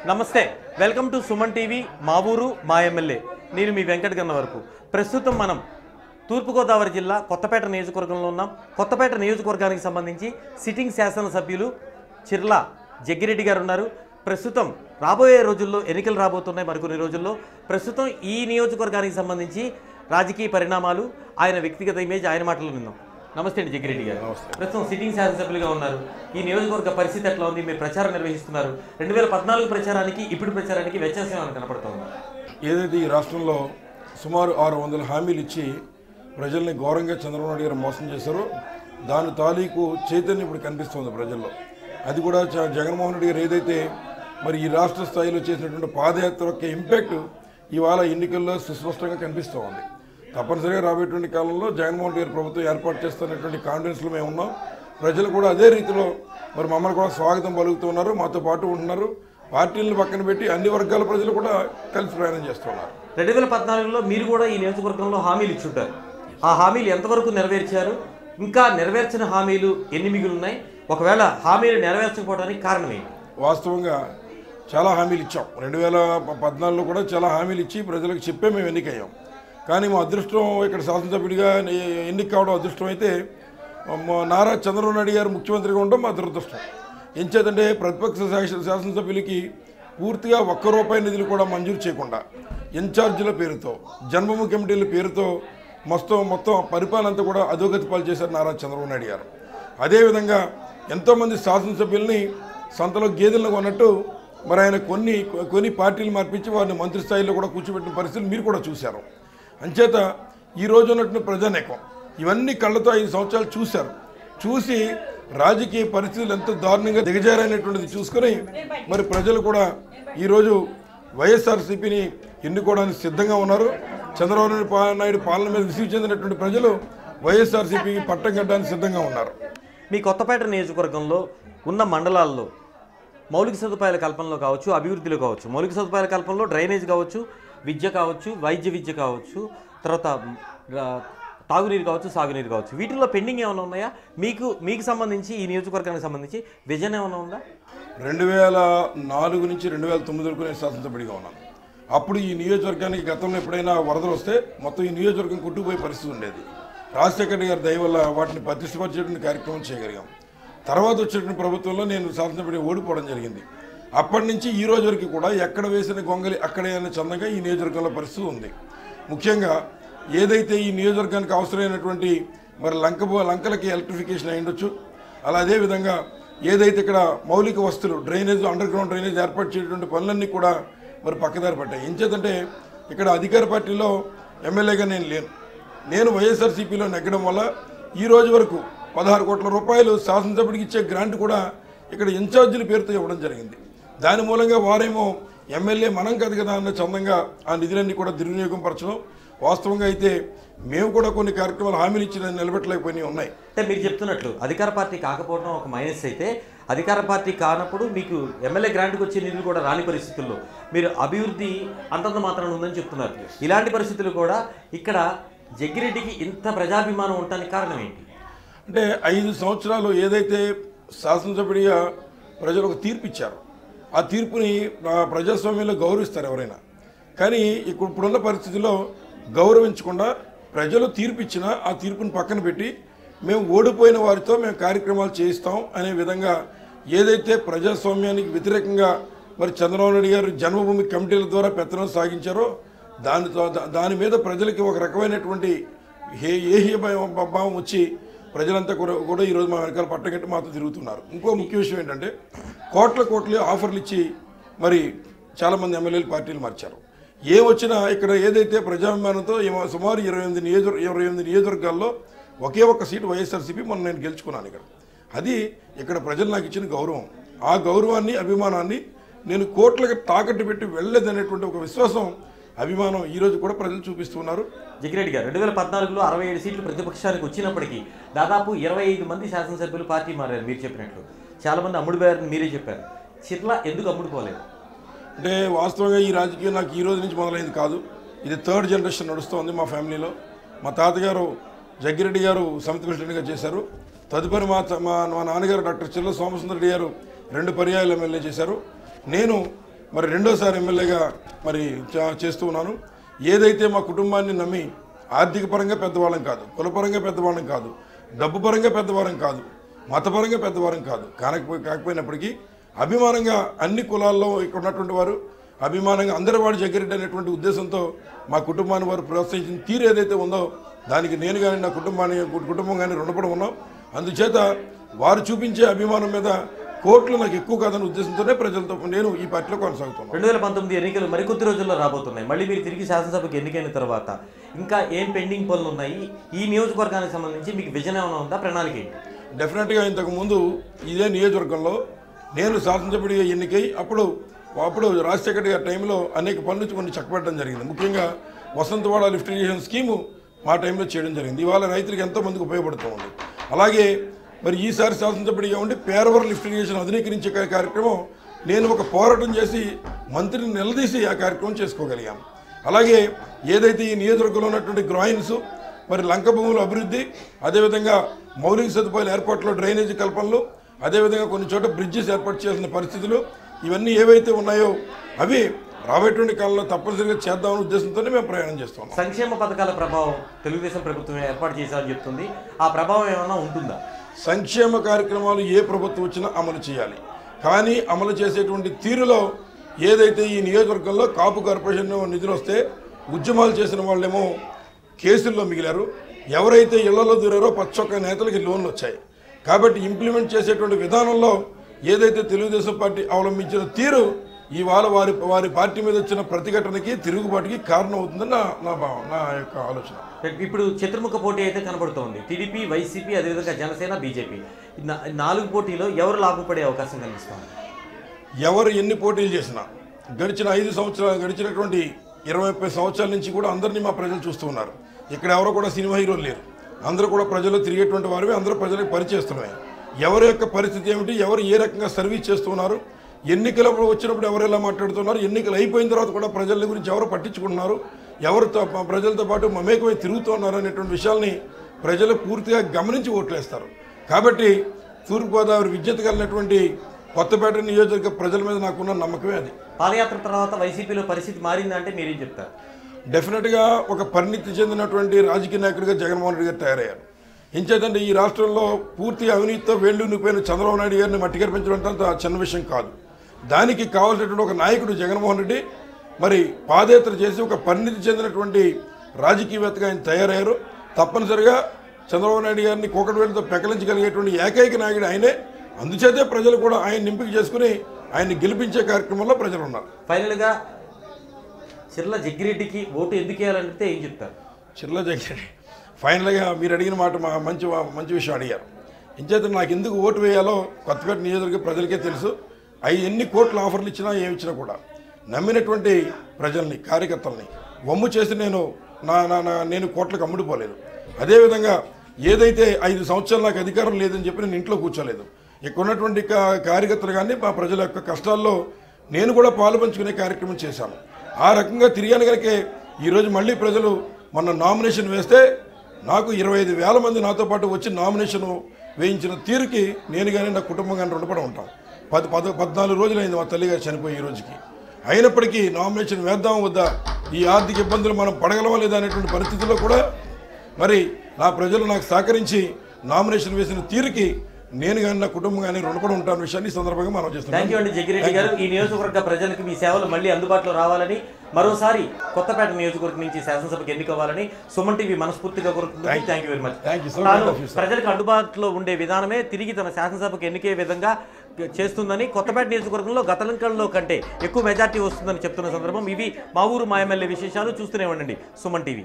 నమస్తే, welcome to Suman TV. మా ఊరు మా ఎమ్మెల్యే. నేను మీ వెంకట గన్నవరపు. ప్రస్తుతం మనం తూర్పుగోదావరి జిల్లా కొత్తపేట నియోజకవర్గంలో ఉన్నాం. కొత్తపేట నియోజకవర్గానికి సంబంధించి సిట్టింగ్ శాసనసభ్యులు చిర్ల జగ్గిరెడ్డి గారు ఉన్నారు. ప్రస్తుతం రాబోయే రోజుల్లో ఎన్నికలు రాబోతున్నాయి మరికొన్ని రోజుల్లో. ప్రస్తుతం ఈ నియోజకవర్గానికి సంబంధించి రాజకీయ పరిణామాలు, ఆయన వ్యక్తిగత ఇమేజ్, ఆయన మాటలు విన్నాం. నమస్తే అండి జగ్గిరెడ్డి గారు. ప్రస్తుతం సిట్టింగ్ శాసనసభ్యులుగా ఉన్నారు. ఈ నియోజకవర్గ పరిస్థితి ఎట్లా ఉంది? మీరు ప్రచారం నిర్వహిస్తున్నారు. 2014 ప్రచారానికి ఇప్పుడు ప్రచారానికి వ్యత్యాసం ఏమైనా కనపడుతుంది? ఏదైతే ఈ రాష్ట్రంలో సుమారు 600 హామీలు ఇచ్చి ప్రజల్ని ఘోరంగా చంద్రబాబు నాయుడు గారు మోసం చేశారో దాని తాలూకు చైతన్యం ఇప్పుడు కనిపిస్తుంది ప్రజల్లో. అది కూడా జగన్మోహన్ రెడ్డి గారు ఏదైతే మరి ఈ రాష్ట్ర స్థాయిలో చేసినటువంటి పాదయాత్ర యొక్క ఇంపాక్ట్ ఇవాళ ఎన్నికల్లో సుస్పష్టంగా కనిపిస్తూ ఉంది. తప్పనిసరిగా రాబోయేటువంటి కాలంలో జగన్మోహన్ రెడ్డి గారి ప్రభుత్వం ఏర్పాటు చేస్తున్నటువంటి కాన్ఫిడెన్స్లో మేము ఉన్నాం. ప్రజలు కూడా అదే రీతిలో మరి మమ్మల్ని కూడా స్వాగతం పలుకుతూ ఉన్నారు, మాతో పాటు ఉంటున్నారు. పార్టీలను పక్కన పెట్టి అన్ని వర్గాల ప్రజలు కూడా కలిసి ప్రయాణం చేస్తున్నారు. 2014లో మీరు కూడా ఈ నియోజకవర్గంలో హామీలు ఇచ్చుంటారు. ఆ హామీలు ఎంతవరకు నెరవేర్చారు? ఇంకా నెరవేర్చిన హామీలు ఎన్ని మిగులున్నాయి? ఒకవేళ హామీలు నెరవేర్చకపోవడానికి కారణం ఏంటి? వాస్తవంగా చాలా హామీలు ఇచ్చాం. 2014లో కూడా చాలా హామీలు ఇచ్చి ప్రజలకు చెప్పే మేము ఎన్నికయ్యాం. కానీ మా అదృష్టం ఇక్కడ శాసనసభ్యుడిగా ఎన్నిక కావడం అదృష్టం అయితే నారా చంద్రబాబు నాయుడు గారు ముఖ్యమంత్రిగా ఉండడం మా దురదృష్టం. ఏం చేద్దంటే ప్రతిపక్ష శాసనసభ్యులకి పూర్తిగా ₹1 నిధులు కూడా మంజూరు చేయకుండా ఇన్ఛార్జీల పేరుతో, జన్మభూమి కమిటీల పేరుతో మొత్తం పరిపాలన అంతా కూడా అధోగతి పాలు చేశారు నారా చంద్రబాబు నాయుడు గారు. అదేవిధంగా ఎంతోమంది శాసనసభ్యుల్ని సంతలో గేదెలను కొన్నట్టు మరి ఆయన కొన్ని పార్టీలు మార్పించి వారిని మంత్రి స్థాయిలో కూడా కూర్చోబెట్టిన పరిస్థితులు మీరు కూడా చూశారు. అంచేత ఈరోజు ఉన్నటువంటి ప్రజానేకం ఇవన్నీ కళ్ళతో 5 సంవత్సరాలు చూశారు. చూసి రాజకీయ పరిస్థితులు ఎంత దారుణంగా దిగజారనేటువంటిది చూసుకొని మరి ప్రజలు కూడా ఈరోజు వైఎస్ఆర్సీపీని ఎన్నుకోవడానికి సిద్ధంగా ఉన్నారు. చంద్రబాబు నాయుడు పాలన మీద విసిగి చెందినటువంటి ప్రజలు వైఎస్ఆర్సీపీకి పట్టం కట్టడానికి సిద్ధంగా ఉన్నారు. మీ కొత్తపేట నియోజకవర్గంలో ఉన్న మండలాల్లో మౌలిక సదుపాయాల కల్పనలో కావచ్చు, అభివృద్ధిలో కావచ్చు, మౌలిక సదుపాయాల కల్పనలో డ్రైనేజ్ కావచ్చు, విద్య కావచ్చు, వైద్య విద్య కావచ్చు, తర్వాత తాగునీరు కావచ్చు, సాగునీరు కావచ్చు, వీటిల్లో పెండింగ్ ఏమైనా ఉన్నాయా? మీకు సంబంధించి, ఈ నియోజకవర్గానికి సంబంధించి విజన్ ఏమైనా ఉందా? 2004 నుంచి 2009 వరకు నేను శాసనసభ్యుడిగా ఉన్నాను. అప్పుడు ఈ నియోజకవర్గానికి గతంలో ఎప్పుడైనా వరదలు వస్తే మొత్తం ఈ నియోజకవర్గం కొట్టుకుపోయే పరిస్థితి ఉండేది. రాజశేఖర్ గారి దయ వల్ల వాటిని ప్రతిష్టపరిచేటువంటి కార్యక్రమం చేయగలిగాం. తర్వాత వచ్చేటువంటి ప్రభుత్వంలో నేను శాసనసభ్యుడిగా ఓడిపోవడం జరిగింది. అప్పటి నుంచి ఈ రోజు వరకు కూడా ఎక్కడ వేసిన గొంగలి అక్కడే అనే చందంగా ఈ నియోజకవర్గంలో పరిస్థితి ఉంది. ముఖ్యంగా ఏదైతే ఈ నియోజకవర్గానికి అవసరమైనటువంటి మరి లంకలకి ఎలక్ట్రిఫికేషన్ అయ్యుండొచ్చు, అలా అదేవిధంగా ఏదైతే ఇక్కడ మౌలిక వస్తువులు, డ్రైనేజ్, అండర్ గ్రౌండ్ డ్రైనేజ్ ఏర్పాటు చేసేటువంటి పనులన్నీ కూడా మరి పక్కదారి పట్టాయి. ఎంచేతంటే ఇక్కడ అధికార పార్టీలో ఎమ్మెల్యేగా నేను లేను. నేను వైఎస్ఆర్సీపీలో నెగ్గడం వల్ల ఈ రోజు వరకు 16 కోట్ల రూపాయలు శాసనసభ్యుడికి ఇచ్చే గ్రాంట్ కూడా ఇక్కడ ఇన్ఛార్జీల పేరుతో ఇవ్వడం జరిగింది. దాని మూలంగా వారేమో ఎమ్మెల్యే మనం కాదు కదా అన్న చందంగా ఆ నిధులన్నీ కూడా దుర్వినియోగం పరచడం. వాస్తవంగా అయితే మేము కూడా కొన్ని కార్యక్రమాలు హామీలు ఇచ్చిన నిలబెట్టలేకపోయినాయి ఉన్నాయి. అంటే మీరు చెప్తున్నట్లు అధికార పార్టీ కాకపోవడం ఒక మైనస్ అయితే, అధికార పార్టీ కానప్పుడు మీకు ఎమ్మెల్యే గ్రాంట్కి వచ్చే నిధులు కూడా రాని పరిస్థితుల్లో మీరు అభివృద్ధి అంతంత మాత్రం ఉందని చెప్తున్నారు. ఇలాంటి పరిస్థితులు కూడా ఇక్కడ జగ్గిరెడ్డికి ఇంత ప్రజాభిమానం ఉండటానికి కారణం ఏంటి? అంటే 5 సంవత్సరాలు ఏదైతే శాసనసభ్యుడిగా ప్రజలు ఒక తీర్పు ఇచ్చారు, ఆ తీర్పుని ప్రజాస్వామ్యంలో గౌరవిస్తారు ఎవరైనా. కానీ ఇప్పుడున్న పరిస్థితిలో గౌరవించకుండా ప్రజలు తీర్పు ఇచ్చినా ఆ తీర్పుని పక్కన పెట్టి మేము ఓడిపోయిన వారితో మేము కార్యక్రమాలు చేయిస్తాం అనే విధంగా ఏదైతే ప్రజాస్వామ్యానికి వ్యతిరేకంగా మరి చంద్రబాబు నాయుడు గారు జన్మభూమి కమిటీల ద్వారా పెత్తనం సాగించారో దాని మీద ప్రజలకి ఒక రకమైనటువంటి భావం వచ్చి ప్రజలంతా కూడా ఈరోజు మా వెనకాల పట్టగట్టి మాతో తిరుగుతున్నారు. ఇంకో ముఖ్య విషయం ఏంటంటే కోట్ల ఆఫర్లు ఇచ్చి మరి చాలామంది ఎమ్మెల్యేలు పార్టీలు మార్చారు. ఏమొచ్చినా ఇక్కడ ఏదైతే ప్రజాభిమానంతో సుమారు 28 నియోజకవర్గాల్లో ఒకే ఒక్క సీటు వైఎస్ఆర్సీపీ మొన్న నేను గెలుచుకున్నాను. అది ఇక్కడ ప్రజలు నాకు ఇచ్చిన గౌరవం. ఆ గౌరవాన్ని, అభిమానాన్ని నేను కోట్లకి తాకట్టు పెట్టి వెళ్ళలేదనేటువంటి ఒక విశ్వాసం, అభిమానం ఈరోజు కూడా ప్రజలు చూపిస్తున్నారు. జగ్గిరెడ్డి గారు 2014లో 67 సీట్లు ప్రతిపక్షానికి వచ్చినప్పటికీ దాదాపు 25 మంది శాసనసభ్యులు పార్టీ మారారు. మీరు చెప్పినట్లు చాలామంది అమ్ముడుపోయారని మీరే చెప్పారు. చిర్ల ఎందుకు అమ్ముడుపోలేదు? అంటే వాస్తవంగా ఈ రాజకీయం నాకు ఈ రోజు నుంచి మొదలైంది కాదు. ఇది 3rd జనరేషన్ నడుస్తుంది మా ఫ్యామిలీలో. మా తాతగారు జగ్గిరెడ్డి గారు సమితి ప్రెసిడెంట్గా చేశారు. తదుపరి మా నాన్నగారు డాక్టర్ చిర్ల సోమసుందర్ రెడ్డి గారు 2 పర్యాయాలు ఎమ్మెల్యే చేశారు. నేను మరి రెండోసారి ఎమ్మెల్యేగా మరి చేస్తూ ఉన్నాను. ఏదైతే మా కుటుంబాన్ని నమ్మి ఆర్థిక పరంగా పెద్దవాళ్ళం కాదు, కులపరంగా పెద్దవాళ్ళం కాదు, డబ్బు పరంగా పెద్దవారం కాదు, మతపరంగా పెద్దవారం కాదు, కాకపోయినప్పటికీ అభిమానంగా అన్ని కులాల్లో ఇక్కడ ఉన్నటువంటి వారు అభిమానంగా అందరి వాడు జగ్గిరెడ్డి అనేటువంటి ఉద్దేశంతో మా కుటుంబాన్ని వారు ప్రోత్సహించిన తీరు ఏదైతే ఉందో దానికి నేను కానీ నా కుటుంబం కానీ రుణపడి ఉన్నాం. అందుచేత వారు చూపించే అభిమానం మీద కోట్లు నాకు ఎక్కువ కాదనే ఉద్దేశంతోనే ప్రజలతో నేను ఈ పార్టీలో కొనసాగుతున్నాను. 2019 ఎన్నికలు మరికొద్ది రోజుల్లో రాబోతున్నాయి. మళ్ళీ మీరు తిరిగి శాసనసభకు ఎన్నికైన తర్వాత ఇంకా ఏం పెండింగ్ పనులు ఉన్నాయి? ఈ నియోజకవర్గానికి సంబంధించి మీకు విజన్ ఏమైనా ఉందా, ప్రణాళిక ఏంటి? డెఫినెట్గా ఇంతకుముందు ఇదే నియోజకవర్గంలో నేను శాసనసభ్యుడిగా ఎన్నికై అప్పుడు రాజశేఖర్ గారి టైంలో అనేక పనులు కొన్ని చక్కబెట్టడం జరిగింది. ముఖ్యంగా వసంతవాడ లిఫ్ట్ ఇరిగేషన్ స్కీము మా టైంలో చేయడం జరిగింది. ఇవాళ రైతులకు ఎంతోమందికి ఉపయోగపడుతూ ఉంది. అలాగే మరి ఈసారి శాసనసభ్యుడిగా ఉండి పేరవరం లిఫ్ట్ ఇరిగేషన్ ఆధునీకరించే కార్యక్రమం నేను ఒక పోరాటం చేసి మంత్రిని నిలదీసి ఆ కార్యక్రమం చేసుకోగలిగాను. అలాగే ఏదైతే ఈ నియోజకవర్గంలో ఉన్నటువంటి గ్రాయిన్స్ మరి లంక భూముల అభివృద్ధి, అదేవిధంగా మౌలిక సదుపాయాల ఏర్పాట్లో డ్రైనేజీ కల్పనలు, అదేవిధంగా కొన్ని చోట బ్రిడ్జెస్ ఏర్పాటు చేసిన పరిస్థితులు ఇవన్నీ ఏవైతే ఉన్నాయో అవి రాబోయేటువంటి కాలంలో తప్పనిసరిగా చేద్దామనే ఉద్దేశంతోనే మేము ప్రయాణం చేస్తాం. సంక్షేమ పథకాల ప్రభావం తెలుగుదేశం ప్రభుత్వం ఏర్పాటు చేశారని చెప్తుంది. ఆ ప్రభావం ఏమైనా ఉంటుందా? సంక్షేమ కార్యక్రమాలు ఏ ప్రభుత్వం వచ్చినా అమలు చేయాలి. కానీ అమలు చేసేటువంటి తీరులో ఏదైతే ఈ నియోజకవర్గంలో కాపు కార్పొరేషన్ నిధులు వస్తే ఉద్యమాలు చేసిన వాళ్ళేమో కేసుల్లో మిగిలారు, ఎవరైతే ఇళ్లలో దూరారో పచ్చొక్క నేతలకి లోన్లు వచ్చాయి. కాబట్టి ఇంప్లిమెంట్ చేసేటువంటి విధానంలో ఏదైతే తెలుగుదేశం పార్టీ అవలంబించిన తీరు ఇవాళ వారి పార్టీ మీద వచ్చిన ప్రతిఘటనకి తిరుగుబాటుకి కారణం అవుతుందని నా భావం, నా యొక్క ఆలోచన. ఇప్పుడు చతుర్ముఖ పోటీ అయితే కనబడుతోంది. టీడీపీ, వైసీపీ, అదేవిధంగా జనసేన, బీజేపీ 4 పోటీలో ఎవరు లాభపడే అవకాశం కనిపిస్తుంది? ఎవరు ఎన్ని పోటీలు చేసినా గడిచినటువంటి 20-30 సంవత్సరాల నుంచి కూడా అందరినీ మా ప్రజలు చూస్తూ ఉన్నారు. ఇక్కడ ఎవరో కూడా సినిమా హీరోలు లేరు, అందరూ కూడా ప్రజల్లో తిరిగేటువంటి వారివి, అందరూ ప్రజలకు పరిచేస్తున్నాయి. ఎవరి యొక్క పరిస్థితి ఏమిటి, ఎవరు ఏ రకంగా సర్వీస్ చేస్తున్నారు, ఎన్నికలప్పుడు వచ్చినప్పుడు ఎవరు ఎలా మాట్లాడుతున్నారు, ఎన్నికలు అయిపోయిన తర్వాత కూడా ప్రజల గురించి ఎవరు పట్టించుకుంటున్నారు, ఎవరితో ప్రజలతో పాటు మమేకమై తిరుగుతున్నారు అనేటువంటి విషయాల్ని ప్రజలు పూర్తిగా గమనించి ఓట్లేస్తారు. కాబట్టి తూర్పుగోదావరి విజ్ఞత కలిగినటువంటి కొత్తపేట నియోజకవర్గ ప్రజల మీద నాకున్న నమ్మకమే అది. పాదయాత్ర తర్వాత వైసీపీలో పరిస్థితి మారిందంటే మీరేం చెప్తారు? డెఫినెట్గా ఒక పరిణితి చెందినటువంటి రాజకీయ నాయకుడిగా జగన్మోహన్ రెడ్డి గారు తయారయ్యారు. ఎంచేతంటే ఈ రాష్ట్రంలో పూర్తిగా అవినీతితో వేళ్లు నింపిన చంద్రబాబు నాయుడు గారిని మట్టికరిపించడం అంత చిన్న విషయం కాదు. దానికి కావాల్సినటువంటి ఒక నాయకుడు జగన్మోహన్ రెడ్డి మరి పాదయాత్ర చేసి ఒక పరిణితి చెందినటువంటి రాజకీయవేత్తగా ఆయన తయారయ్యారు. తప్పనిసరిగా చంద్రబాబు నాయుడు గారిని కోకటివేలుతో పెకలించగలిగేటువంటి ఏకైక నాయకుడు ఆయనే. అందుచేతే ప్రజలు కూడా ఆయన ఎంపిక చేసుకుని ఆయన్ని గెలిపించే కార్యక్రమంలో ప్రజలు ఉన్నారు. ఫైనల్గా చిర్ల జగ్గిరెడ్డికి ఓటు ఎందుకు వేయాలంటే ఏం చెప్తారు? చిర్ల జగ్గిరెడ్డి ఫైనల్గా మీరు అడిగిన మాట మంచి విషయం అడిగారు. ఇంచేత నాకు ఎందుకు ఓటు వేయాలో కొత్తపేట నియోజకవర్గ ప్రజలకే తెలుసు. ఎన్ని కోట్ల ఆఫర్లు ఇచ్చినా ఏమి ఇచ్చినా కూడా నమ్మినటువంటి ప్రజల్ని, కార్యకర్తల్ని వమ్ము చేసి నేను కోట్లకు అమ్ముడుపోలేదు. అదేవిధంగా ఏదైతే 5 సంవత్సరాలు నాకు అధికారం లేదని చెప్పి నేను ఇంట్లో కూర్చోలేదు. ఇక్కడ ఉన్నటువంటి కార్యకర్తలు కానీ మా ప్రజల యొక్క కష్టాల్లో నేను కూడా పాలు పంచుకునే కార్యక్రమం చేశాను. ఆ రకంగా తిరిగాను కనుక ఈరోజు మళ్ళీ ప్రజలు మొన్న నామినేషన్ వేస్తే నాకు 25,000 మంది నాతో పాటు వచ్చి నామినేషన్ వేయించిన తీరుకి నేను కానీ నా కుటుంబం కానీ రుణపడి ఉంటాం. 14 రోజులైంది మా తల్లిగారు చనిపోయి ఈ రోజుకి. అయినప్పటికీ నామినేషన్ వేద్దాం వద్దా, ఈ ఆర్థిక ఇబ్బందులు మనం పడగలవా లేదా అనేటువంటి పరిస్థితుల్లో కూడా మరి నా ప్రజలు నాకు సహకరించి నామినేషన్ వేసిన తీరుకి నేను కానీ నా కుటుంబం కానీ రుణపడి ఉంటాను విషయాన్ని ఈ సందర్భంగా మనం చేస్తున్నాం. థ్యాంక్ యూ అండి జగ్గిరెడ్డి గారు. ఈ నియోజకవర్గ ప్రజలకు మీ సేవలు మళ్ళీ అందుబాటులో రావాలని, మరోసారి కొత్తపేట నియోజకవర్గం నుంచి శాసనసభకు ఎన్నికవ్వాలని సుమన్ టీవీ మనస్ఫూర్తిగా కోరుతుంది. Thank you very much. ప్రజలకు అందుబాటులో ఉండే విధానమే తిరిగి తన శాసనసభకు ఎన్నికే విధంగా చేస్తుందని, కొత్తపేట నియోజకవర్గంలో గతంలో కంటే ఎక్కువ మెజార్టీ వస్తుందని చెప్తున్న సందర్భం. ఇవి మా ఊరు మా ఎమ్మెల్యే విశేషాలు. చూస్తూనే ఉండండి సుమన్ టీవీ.